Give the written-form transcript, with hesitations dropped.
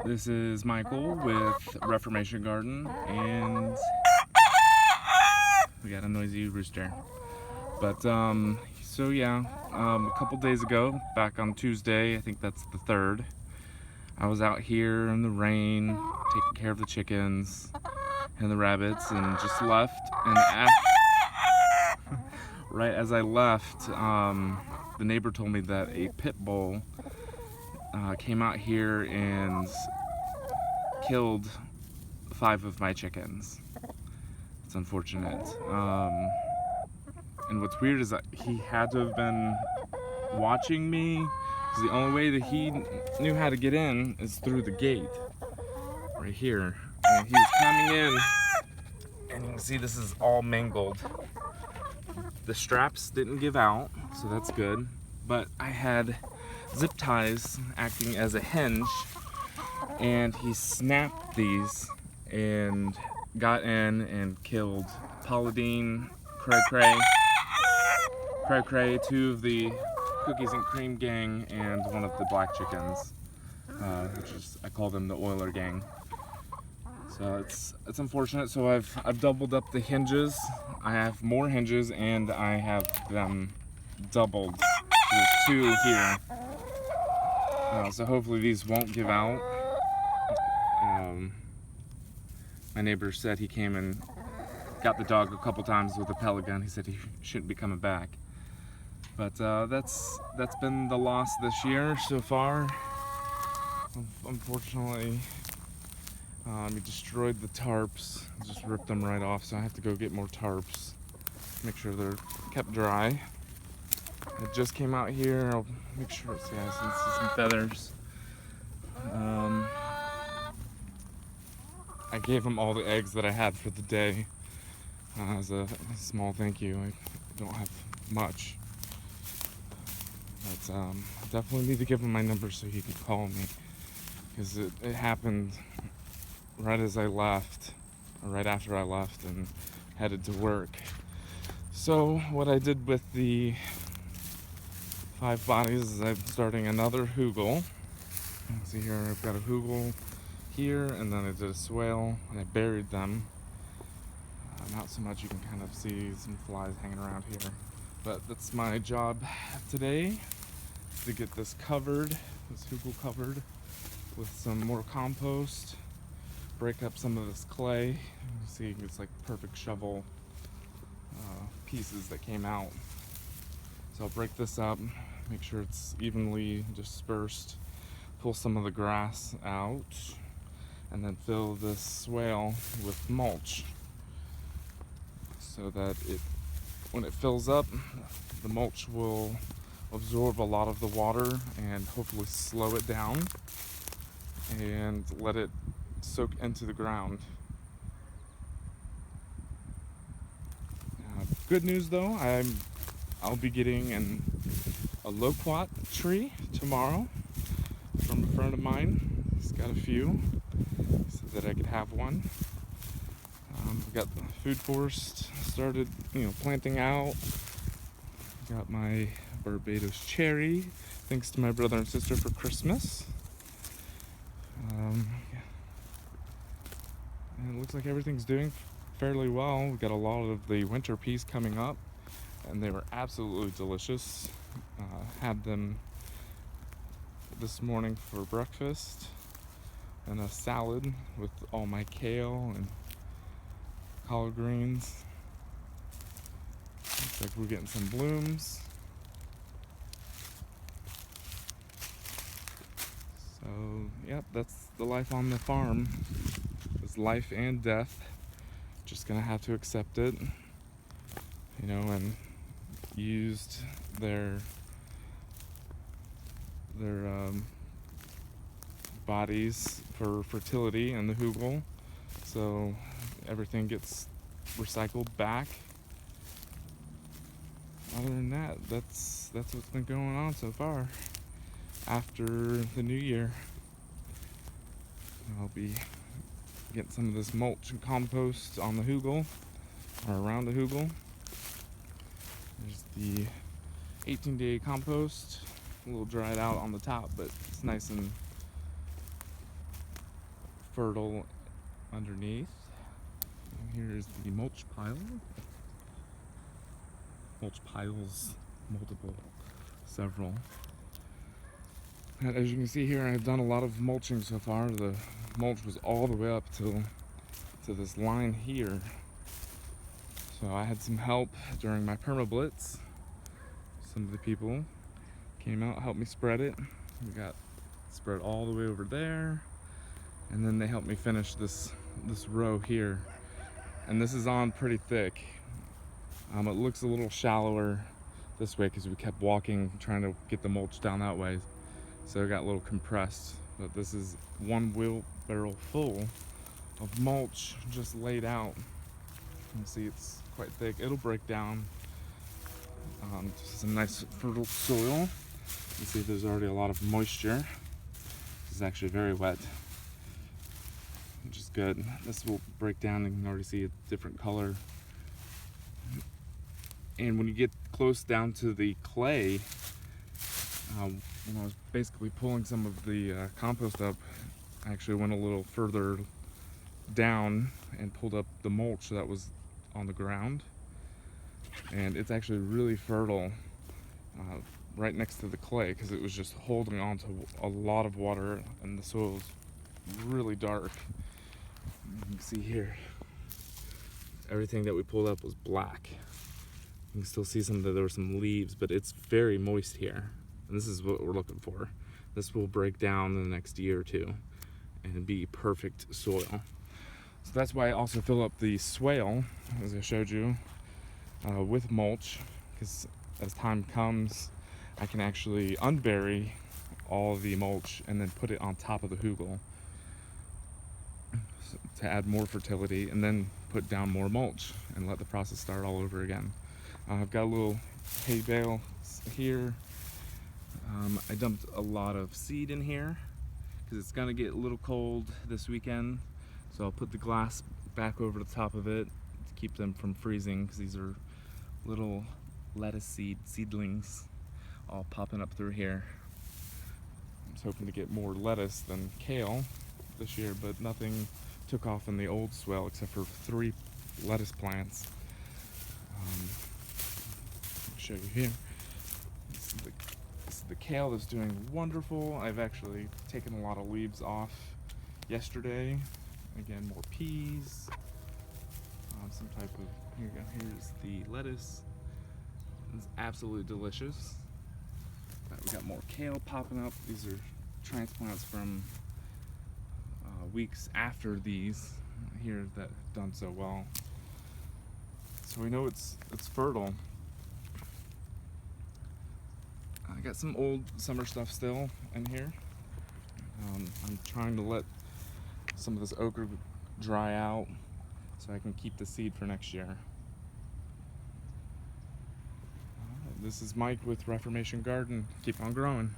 This is Michael with Reformation Garden, and we got a noisy rooster. But a couple days ago, back on Tuesday, I think that's the 3rd, I was out here in the rain, taking care of the chickens and the rabbits, and just left. And right as I left, the neighbor told me that a pit bull came out here and killed 5 of my chickens. It's unfortunate. And what's weird is that he had to have been watching me, because the only way that he knew how to get in is through the gate right here. And he was coming in, and you can see this is all mangled. The straps didn't give out, so that's good. But I had zip ties acting as a hinge, and he snapped these and got in and killed Pauladine, Cray, 2 of the cookies and cream gang, and 1 of the black chickens, which is, I call them the Oiler gang. So it's unfortunate. So I've doubled up the hinges. I have more hinges, and I have them doubled. So there's 2 here. So hopefully these won't give out. My neighbor said he came and got the dog a couple times with a pellet gun. He said he shouldn't be coming back. But that's been the loss this year so far. Unfortunately, he destroyed the tarps, just ripped them right off, so I have to go get more tarps, make sure they're kept dry. I just came out here. I'll make sure it's, yeah, I can see some feathers. I gave them all the eggs that I had for the day as a small thank you. I don't have much, but I definitely need to give him my number so he can call me, because it happened right as I left, or right after I left and headed to work. So what I did with the 5 bodies is I'm starting another hugel. See here, I've got a hugel here, and then I did a swale, and I buried them. Not so much, you can kind of see some flies hanging around here. But that's my job today, to get this covered, this hugel covered with some more compost, break up some of this clay. You see, it's like perfect shovel pieces that came out. So I'll break this up, make sure it's evenly dispersed, pull some of the grass out, and then fill this swale with mulch, so that when it fills up, the mulch will absorb a lot of the water and hopefully slow it down and let it soak into the ground. Good news though, I'll be getting a loquat tree tomorrow from a friend of mine. He's got a few, so that I could have one. I've got the food forest started, planting out. Got my Barbados cherry, thanks to my brother and sister for Christmas. And it looks like everything's doing fairly well. We got a lot of the winter peas coming up, and they were absolutely delicious. Had them this morning for breakfast, and a salad with all my kale and collard greens. Looks like we're getting some blooms. So, yep, that's the life on the farm. It's life and death. Just gonna have to accept it, and used their bodies for fertility in the hugel, so everything gets recycled back. Other than that, that's what's been going on so far. After the new year, I'll be getting some of this mulch and compost on the hugel, or around the hugel. There's the 18-day compost, a little dried out on the top, but it's nice and fertile underneath. And here's the mulch pile. Mulch piles, multiple, several. And as you can see here, I've done a lot of mulching so far. The mulch was all the way up to this line here. So I had some help during my perma-blitz. Some of the people came out, helped me spread it. We got spread all the way over there. And then they helped me finish this row here. And this is on pretty thick. It looks a little shallower this way because we kept walking, trying to get the mulch down that way. So it got a little compressed. But this is one wheelbarrow full of mulch just laid out. You can see it's quite thick. It'll break down to some nice fertile soil. You can see there's already a lot of moisture. This is actually very wet, which is good. This will break down and you can already see a different color. And when you get close down to the clay, when I was basically pulling some of the compost up, I actually went a little further down and pulled up the mulch that was on the ground. And it's actually really fertile right next to the clay because it was just holding on to a lot of water and the soil is really dark. You can see here, everything that we pulled up was black. You can still see there were some leaves, but it's very moist here. And this is what we're looking for. This will break down in the next year or two and be perfect soil. So that's why I also fill up the swale, as I showed you, with mulch, because as time comes, I can actually unbury all of the mulch and then put it on top of the hugel to add more fertility, and then put down more mulch and let the process start all over again. I've got a little hay bale here. I dumped a lot of seed in here because it's gonna get a little cold this weekend, so I'll put the glass back over the top of it to keep them from freezing, because these are little lettuce seedlings all popping up through here. I was hoping to get more lettuce than kale this year, but nothing took off in the old swale except for 3 lettuce plants. I'll show you here. This is the kale that's doing wonderful. I've actually taken a lot of leaves off yesterday. Again, more peas. Some type of, here you go, here's the lettuce. It's absolutely delicious. We got more kale popping up. These are transplants from weeks after these here that done so well. So we know it's fertile. I got some old summer stuff still in here. I'm trying to let some of this ochre dry out so I can keep the seed for next year. This is Mike with Reformation Garden. Keep on growing.